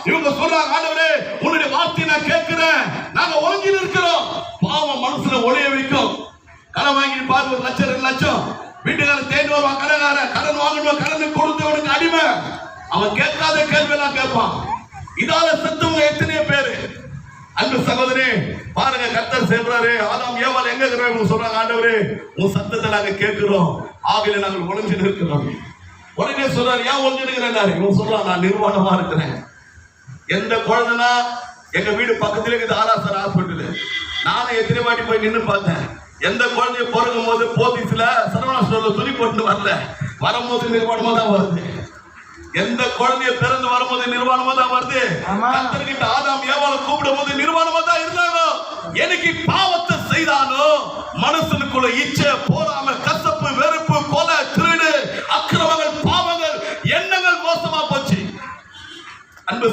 இவங்க சொல்றாங்க, ஆண்டவரே உன்னுடைய வார்த்தையை நான் கேட்கிறேன், நாங்க ஒழுங்கி இருக்கிறோம். பாவம் மனசுல ஒளிய வைக்கும். கடன் வாங்கி பாரு, 1 லட்சம் 2 லட்சம் வீட்டுக்காரன் தேடி வருவான், கடன்காரன் கடன் வாங்கணும், கடனுக்கு கொடுத்தவனுக்கு அடிமை. அவன் கேட்காத கேள்வி எல்லாம் கேட்பான். இதால செத்தவங்க எத்தனையோ பேரு. அன்பு சகோதரி பாருங்க, கர்த்தர் சொல்றாரு, ஆதாம் ஏவாள் எங்க இருக்கிறாங்க சொல்றாங்க, ஆண்டவரே உன் சத்தத்தை நாங்க கேட்கிறோம், ஆகையில நாங்கள் ஒளிஞ்சு இருக்கிறோம். உடனே சொல்றாரு, ஏன் ஒளிஞ்சு இருக்கிறேன்? இவன் சொல்றான், நான் நிர்வாணமா இருக்கிறேன். எந்த குழந்தைனா எங்க வீடு பக்கத்துல இருக்குது, ஆராசர் ஹாஸ்பிட்டல். நானும் எத்தனை வாட்டி போய் நின்று பார்த்தேன். எந்த குழந்தைய பிறக்கும் போது போலீஸ்ல சரவணா ஸ்டோர்ல துணி போட்டு வரல, வரும்போது நிர்வாணமா தான் வருது. எந்த குழந்தைய பிறந்து வரும்போது நிர்வாணமா தான் வருது. கர்த்தர்கிட்ட ஆதாம் ஏவாளை கூப்பிடும் போது நிர்வாணமா தான் இருந்தாங்க. எனக்கு பாவத்தை செய்தானோ மனசுக்குள்ள இச்சை, போராம, கசப்பு, வெறுப்பு, கொலை, திருடு, அக்கிரமங்கள், பாவங்கள், எண்ணங்கள் மோசமா போச்சு. அன்பு